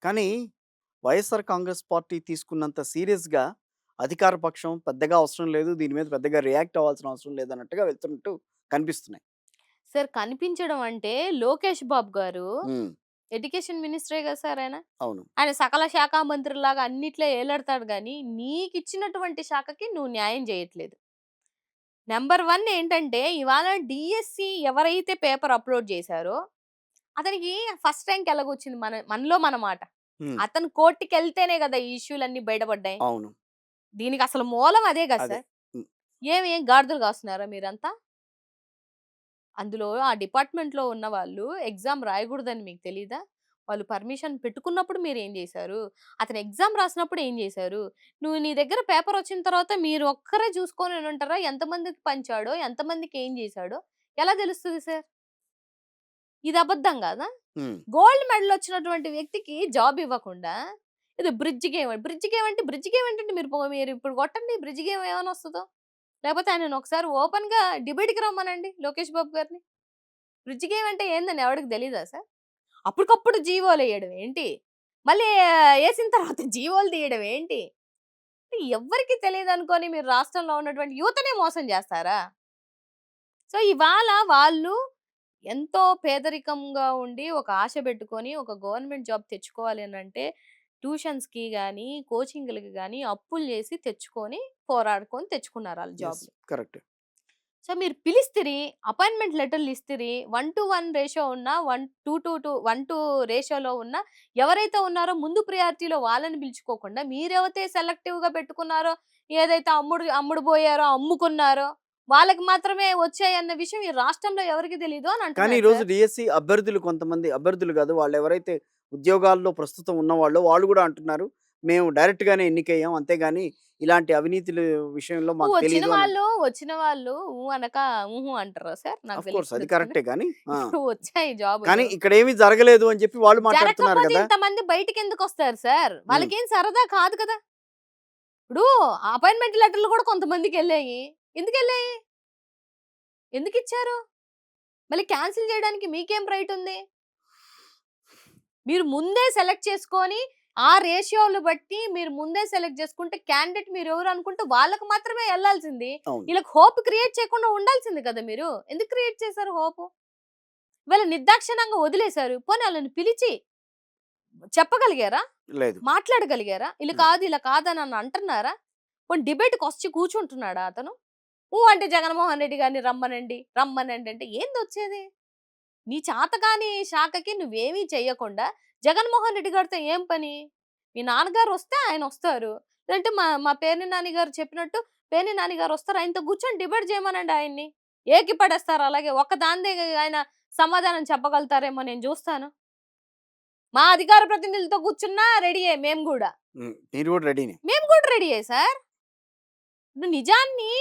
కానీ వైఎస్ఆర్ కాంగ్రెస్ పార్టీ తీసుకున్నంత సీరియస్‌గా అధికార పక్షం పెద్దగా అవసరం లేదు. దీని మీద పెద్దగా రియాక్ట్ అవ్వాల్సిన అవసరం లేదన్నట్టుగా వెళ్తున్నట్టు కనిపిస్తున్నాయి. సార్ కనిపించడం అంటే లోకేష్ బాబు గారు హ్మ్. ఎడ్యుకేషన్ మినిస్టరే కదా సార్ ఆయన. అవును. ఆయన సకల శాఖ మంత్రిలాగా అన్నిట్లో ఏలాడతాడు గానీ, నీకిచ్చినటువంటి శాఖకి నువ్వు న్యాయం చేయట్లేదు. నంబర్ 1 ఏంటంటే, ఇవాళ డీఎస్సీ ఎవరైతే పేపర్ అప్‌లోడ్ చేశారో, అతనికి ఫస్ట్ ర్యాంక్ ఎలాగొచ్చింది మనలో మన మాట. హ్మ్. అతను కోర్ట్‌కెళ్తేనే కదా! ఈ ఇష్యూలన్నీ బయటపడ్డాయి. అవును. దీనికసలు మూలం అదే కదా అదే. సార్. హ్మ్. ఏమి గాడిదలు కాస్తున్నారా మీరంతా? అందులో ఆ డిపార్ట్‌మెంట్‌లో ఉన్న వాళ్ళు ఎగ్జామ్ రాయగూడదని మీకు తెలీదా? వాళ్ళు పర్మిషన్ పెట్టుకున్నప్పుడు మీరేం జేశారు? అతను ఎగ్జామ్ రాసినప్పుడు ఏం జేశారు? నీ దగ్గర పేపరొచ్చిన తర్వాత మీరు ఒక్కరే చూసుకొనుంటారా? ఎంతమందికి పంచాడో? ఎంతమందికి ఏం జేశాడో? ఎలా తెలుస్తది సార్? ఇది అబద్ధం గాదా? హ్మ్. గోల్డ్ మెడల్ వచ్చినటువంటి వ్యక్తికి జాబ్ ఇవ్వకుండా ఏదో బ్రిడ్జ్ గేమ్ అంటే బ్రిడ్జ్ గేమ్ ఏంటంటే మీరిప్పుడు కొట్టండి బ్రిడ్జ్ గేమ్ ఏమనొస్తదో? లేకపోతే ఆయనను ఒకసారి ఓపెన్‌గా డిబేట్‌కి రమ్మనండి లోకేష్ బాబు గారిని. బ్రిడ్జ్ గేమ్ అంటే ఏందని ఎవడికి తెలీదా సార్? అప్పటికప్పుడు జీవోలెయడం ఏంటి? మళ్ళీ ఏసిన తర్వాత జీవోలు తీయడం ఏంటి? ఎవ్వరికీ తెలీదనుకోని మీరు రాష్ట్రంలో ఉన్నటువంటి యువతనే మోసం జేస్తారా? సో, ఇవాళ వాళ్ళు ఎంతో పేదరికంగా ఉండి ఒక ఆశ బెట్టుకొని ఒక గవర్నమెంట్ జాబ్ తెచ్చుకోవాలి అనంటే ట్యూషన్స్‌కి గాని, కోచింగ్‌లకి గాని అప్పులు జేసి తెచ్చుకొని, పోరాడుకొని తెచ్చుకున్నారు ఆళ్ళు యెస్. జాబ్‌లు. కరెక్టే. సో, మీరు పిలిస్తిరి, అపాయింట్‌మెంట్ లెటర్‌లిస్తిరి. 1:1 రేషియో ఉన్న, 1:2 రేషియోలో ఉన్న ఎవరైతే ఉన్నారో ముందు ప్రియారిటీలో వాళ్ళని పిలుచుకోకుండా, మీరెవరైతే సెలెక్టివ్‌గా పెట్టుకున్నారో, ఏదైతే అమ్ముడు పోయారో, అమ్ముకున్నారో, వాళ్ళకి మాత్రమే వచ్చాయన్న విషయం ఈ రాష్ట్రంలో ఎవరికీ తెలీదు అని కానీ అంటున్నారు ఈరోజు సార్. డీఎస్సీ అభ్యర్థులు కొంతమంది అభ్యర్థులు గాదు. వాళ్ళెవరైతే ఉద్యోగాల్లో ప్రస్తుతం ఉన్నవాళ్ళో వాళ్ళు గూడా అంటున్నారు. మేము డైరెక్ట్‌గానే ఎన్నికయ్యాం. అంతేగాని ఇలాంటి అవినీతులు విషయంలో మాకు తెలీదు అన్నట్టు. వచ్చిన వాళ్ళు ఊ అనక హుహు అంటారా సార్? నాకు కోర్స్ అది తెలియకుండానే. కరెక్టే గాని ఆ! ఇప్పుడు వచ్చాయి జాబులు. కానీ ఇక్కడేమి జరగలేదు అని చెప్పి వాళ్ళు మాట్లాడుతున్నారు జరగకపోతే గదా! ఇంతమంది బయటికెందుకొస్తారు సార్? హ్మ్. వాళ్ళకేం సరదా కాదు కదా! ఇప్పుడు అపాయింట్‌మెంట్ లెటర్‌లు కూడా కొంతమందికెళ్ళాయి. ఎందుకెళ్ళాయి? ఎందుకిచ్చారు? మళ్ళీ క్యాన్సిల్ చేయడానికి మీకేం రైట్ ఉంది? మీరు ముందే సెలెక్ట్ చేసుకొని, ఆ రేషియోలు బట్టి మీరు ముందే సెలెక్ట్ చేసుకుంటే క్యాండిడేట్ మీరెవరు అనుకుంటే వాళ్ళకి మాత్రమే ఎళ్ళాల్సింది. అవును. ఈళ్ళకి హోప్ క్రియేట్ చేయకుండా ఉండాల్సింది కదా మీరు. ఎందుకు క్రియేట్ చేశారు హోపు? ఇవాళ నిర్దాక్షిణ్యంగా వదిలేశారు. పోనీ ఆళ్ళని పిలిచి చెప్పగలిగారా? లేదు. మాట్లాడగలిగారా? లేదు. ఇలా కాదని అంటున్నారా? పోనీ డిబేట్‌కొచ్చి కూర్చుంటున్నాడా అతను? అంటే జగన్మోహన్ రెడ్డి గారిని రమ్మనండి అంటే ఏందొచ్చేది? నీ చేతకాని శాఖకి నువ్వేమీ చెయ్యకుండా జగన్మోహన్ రెడ్డి గారితో ఏం పని? మీ నాన్నగారొస్తే ఆయనొస్తారు. లేదంటే మా మా పేర్ని నాని గారు చెప్పినట్టు పేర్ని నాని గారొస్తారు. ఆయనతో కూర్చొని డిబేట్ చేయమనండి ఆయన్ని. ఏకి పడేస్తారు అలాగే. ఒక్క దానిదే ఆయన సమాధానం చెప్పగలుగుతారేమో నేను జూస్తాను. మా అధికార ప్రతినిధులతో కూర్చున్నా రెడీయే మేము గూడా. హ్మ్. మీరు గూడా రెడీనే. మేము కూడా రెడీయే సార్. ఇప్పుడు నిజాన్ని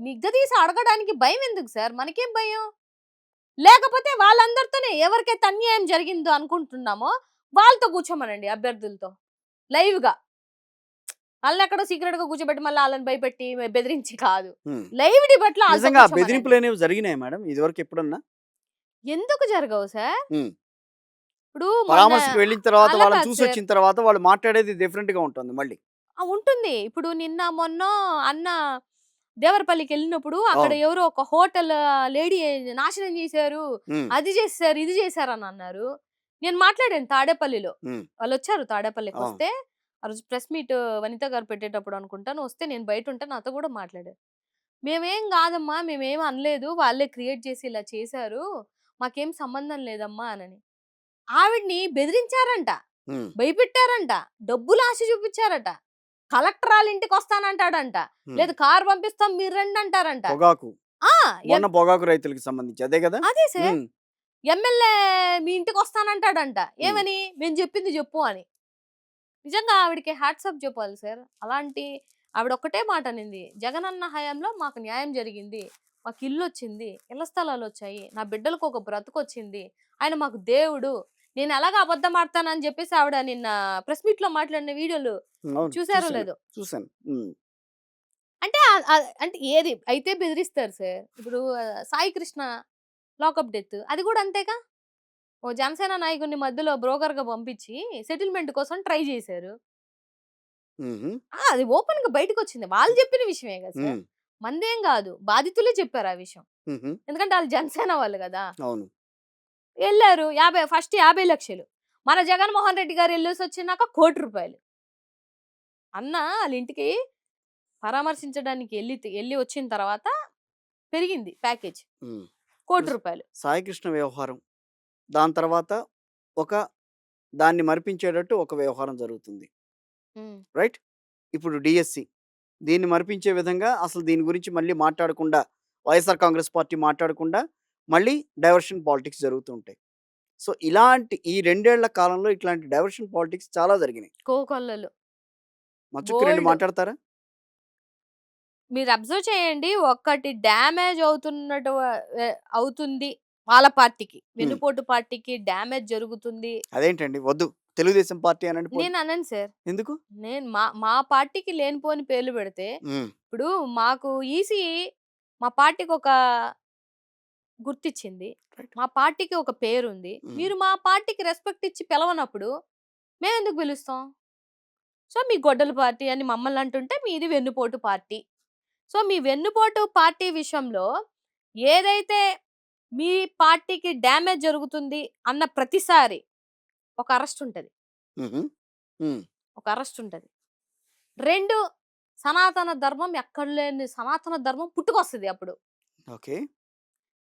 నిగ్గదీసి అడగడానికి భయమెందుకు సార్? మనకేం భయం? లేకపోతే వాళ్ళందరితోనే ఎవరికైతే అన్యాయం జరిగిందో అనుకుంటున్నామో, వాళ్ళతో కూర్చోమనండి అభ్యర్థులతో. లైవ్‌గా. ఆళ్ళనెక్కడో సీక్రెట్‌గా కూర్చోబెట్టి మళ్ళీ ఆళ్ళని భయపెట్టి, బెదిరించి కాదు. హ్మ్. లైవ్ డిబేట్‌లో ఆళ్ళతో నిజంగా ఆ కూర్చోమనండి. బెదిరింపులనేవి జరిగినాయా మేడం ఇదివరకు ఎప్పుడన్నా? ఎందుకు జరగవు సార్? హ్మ్. ఇప్పుడు మొన్న పరామర్శకి వెళ్ళిన తర్వాత అలా వాళ్ళని కాదు సార్. చూసొచ్చిన తర్వాత వాళ్ళు మాట్లాడేది డిఫరెంట్‌గా ఉంటుంది మళ్ళీ. ఉంటుంది. ఇప్పుడు నిన్న మొన్నో అన్న దేవరపల్లికెళ్ళినప్పుడు అక్కడ అవును. ఎవరో ఒక హోటల్ లేడీ నాశనం చేశారు. హ్మ్. అది చేసేసారు, ఇది చేశారని అన్నారు. నేను మాట్లాడాను తాడేపల్లిలో. హ్మ్. వాళ్ళొచ్చారు అవును. తాడేపల్లికొస్తే, ఆ రోజు ప్రెస్ మీట్ వనిత గారు పెట్టేటప్పుడు అనుకుంటాను. వస్తే నేను బయటుంటే నాతో కూడా మాట్లాడారు. "మేమేం గాదమ్మా, మేమేం అనలేదు. వాళ్ళే క్రియేట్ చేసి ఇలా చేశారు. మాకేం సంబంధం లేదమ్మా" అనని. ఆవిడని బెదిరించారంట. హ్మ్. భయపెట్టారంట. డబ్బులు ఆశ చూపిచ్చారట. కలెక్టర్ ఆళ్ళ ఇంటికొస్తానంటాడంట. హ్మ్. లేదు కారు పంపిస్తాం మీరు రండంటారంట. పొగాకు. ఆ! మొన్న పొగాకు రైతులకి సంబంధించి అదే గదా! అదే సార్. హ్మ్. ఎమ్మెల్యే మీ ఇంటికొస్తానంటాడంట. హ్మ్. ఏమని? మేము చెప్పింది జెప్పు అని. నిజంగా ఆవిడకి హ్యాట్స్ ఆఫ్ జెప్పాలి సార్. ఆవిడొక్కటే మాటనింది. "జగనన్న హయాంలో మాకు న్యాయం జరిగింది. మాకు ఇల్లొచ్చింది. ఇళ్ల స్థలాలొచ్చాయి. నా బిడ్డలకు ఒక బ్రతుకొచ్చింది. ఆయన మాకు దేవుడు. నేనెలాగా అబద్ధం ఆడతానని" జెప్పేసి ఆవిడ నిన్న ప్రెస్ మీట్‌లో మాట్లాడిన వీడియోలు అవును. చూసారో చూసాను. లేదో. చూసాను. హ్మ్. అంటే అంటే ఏది అయితే బెదిరిస్తారు సార్. ఇప్పుడు సాయి కృష్ణ లాకప్ డెత్ అది గూడా అంతేగా. ఓ జనసేన నాయకుడిని మధ్యలో బ్రోకర్‌గా పంపించి సెటిల్‌మెంట్ కోసం ట్రై చేశారు. హుహు. అది ఓపెన్‌గా బయటకొచ్చింది. వాళ్ళు చెప్పిన విషయమే కదా సార్. హ్మ్. మందేం గాదు. బాధితులే చెప్పారు ఆ విషయం. హుహు. ఎందుకంటే ఆళ్ళు జనసేన వాళ్ళు గదా! అవును. ఎళ్లారు. ఫస్ట్ 50,00,000 మన జగన్‌మోహన్ రెడ్డి గారు ఎళ్ళేసొచ్చినాక ₹1,00,00,000 అన్న ఆళ్ళింటికి పరామర్శించడానికి ఎళ్లి వచ్చిన తర్వాత పెరిగింది ప్యాకేజ్. హ్మ్. ఇప్పుడు ₹1,00,00,000 సాయి కృష్ణ వ్యవహారం. దాని తర్వాత ఒక దాన్ని మరిపించేటట్టు ఒక వ్యవహారం జరుగుతుంది. హ్మ్. రైట్? ఇప్పుడు డీఎస్సీ. దీన్ని మరిపించే విధంగా అసలు దీని గురించి మళ్ళీ మాట్లాడకుండా, వైఎస్ఆర్ కాంగ్రెస్ పార్టీ మాట్లాడకుండా, మళ్ళీ డైవర్షన్ పాలిటిక్స్ జరుగుతూ ఉంటాయి. సో, ఇలాంటి ఈ 2 ఏళ్ల కాలంలో ఇట్లాంటి డైవర్షన్ పాలిటిక్స్ చాలా జరిగినాయి. కోకొల్లలు. మచ్చుక్కి 2 బోలెడు. మాట్లాడతారా? మీరు అబ్జర్వ్ చేయండి. ఒక్కటి డ్యామేజ్ అవుతుంది వాళ్ళ పార్టీకి. హ్మ్. వెన్నుపోటు పార్టీకి డ్యామేజ్ జరుగుతుంది. అదేంటండి? వద్దు. తెలుగుదేశం పార్టీ అనండి పోనీ. నేను అనను సార్. ఎందుకు? నేను మా మా పార్టీకి లేనిపోని పేర్లు పెడితే, హ్మ్. ఇప్పుడు మాకు ఈసీ మా పార్టీకి ఒక గుర్తిచ్చింది. రైట్. మా పార్టీకి ఒక పేరుంది. హ్మ్. మీరు మా పార్టీకి రెస్పెక్ట్ ఇచ్చి పిలవనప్పుడు మేమెందుకు పిలుస్తాం? సో, మీ గొడ్డల పార్టీ అని మమ్మల్ని అంటుంటే మీది వెన్నుపోటు పార్టీ. సో, మీ వెన్నుపోటు పార్టీ విషయంలో ఏదైతే మీ పార్టీకి డ్యామేజ్ జరుగుతుంది అన్న ప్రతిసారి ఒక అరెస్ట్ ఉంటది. హుహు. హ్మ్. ఒక అరెస్ట్ ఉంటది. 2 సనాతన ధర్మం ఎక్కడ లేని సనాతన ధర్మం పుట్టుకొస్తది అప్పుడు. ఓకే.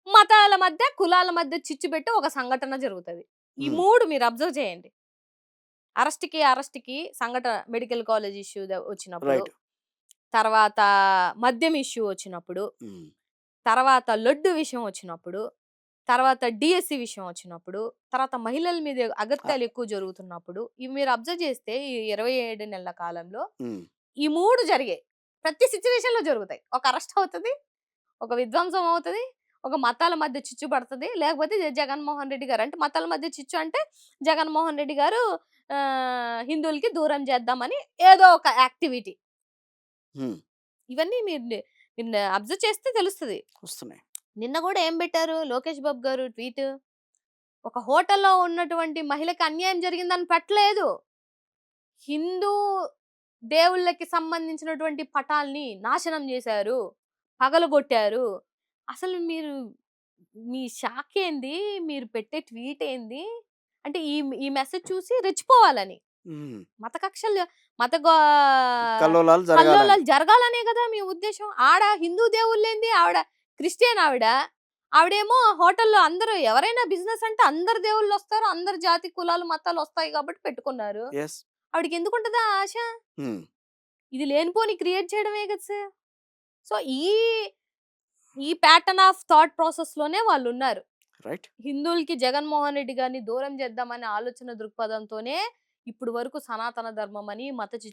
మతాల మధ్య, కులాల మధ్య చిచ్చు పెట్టి ఒక సంఘటన జరుగుతది. ఈ హ్మ్. 3 మీరు అబ్జర్వ్ చేయండి. అరెస్ట్‌కి మెడికల్ కాలేజ్ ఇష్యూ వచ్చినప్పుడు, రైట్. తర్వాత మద్యం ఇష్యూ వచ్చినప్పుడు, హ్మ్. తర్వాత లడ్డు విషయం వచ్చినప్పుడు, తర్వాత డీఎస్సీ విషయం వచ్చినప్పుడు, తర్వాత మహిళల మీద ఆహ్, అగత్యాలు ఎక్కువ జరుగుతున్నప్పుడు, ఇవి మీరు అబ్జర్వ్ చేస్తే ఈ 27 నెలల కాలంలో హ్మ్. ఈ 3 జరిగాయి. ప్రతి సిట్యుయేషన్‌లో జరుగుతాయి. ఒక అరెస్ట్ అవుతది. ఒక విధ్వంసం అవుతది. ఒక మతాల మధ్య చిచ్చు పడతది. లేకపోతే జగన్‌మోహన్ రెడ్డి గారు అంటే మతాల మధ్య చిచ్చు అంటే జగన్‌మోహన్ రెడ్డి గారు హిందువులకి దూరం చేద్దామని ఏదో ఒక యాక్టివిటీ. హ్మ్. ఇవన్నీ మీరు అబ్జర్వ్ చేస్తే తెలుస్తది. వస్తున్నాయి. నిన్న గూడా ఏం పెట్టారు లోకేష్ బాబు గారు ట్వీట్. ఒక హోటల్‌లో ఉన్నటువంటి మహిళకి అన్యాయం జరిగిందని పెట్టలేదు. హిందూ దేవుళ్ళకి సంబంధించినటువంటి పటాల్ని నాశనం జేశారు. పగలగొట్టారు. అసలు మీ షాకేంది? మీరు పెట్టే ట్వీటేంది? అంటే ఈ మెసేజ్ చూసి రెచ్చిపోవాలని. హ్మ్. మత కక్షలు మత గా కల్లోలాలు జరగాలని. కల్లోలాలు జరగాలనే గదా మీ ఉద్దేశ్యం. ఆడ హిందూ దేవుళ్ళేంది? ఆవిడ క్రిస్టియన్ ఆవిడ. ఆవిడేమో హోటల్‌లో అందరూ ఎవరైనా బిజినెస్ అంటే అందరు దేవుళ్ళొస్తారు. అందరు జాతి, కులాలు, మతాలొస్తాయి గాబట్టి పెట్టుకున్నారు. యెస్. ఆవిడకెందుకుంటది ఆ ఆశ? హ్మ్. ఇది లేనిపోని క్రియేట్ చేయడమే గదా సార్! సో, ఈ ప్యాటర్న్ ఆఫ్ థాట్ ప్రాసెస్‌లోనే వాళ్ళున్నారు. రైట్. హిందువులకి జగన్‌మోహన్ రెడ్డి గారిని దూరం చేద్దామనే ఆలోచన దృక్పథంతోనే ఇప్పటి వరకు సనాతన ధర్మం అని, మత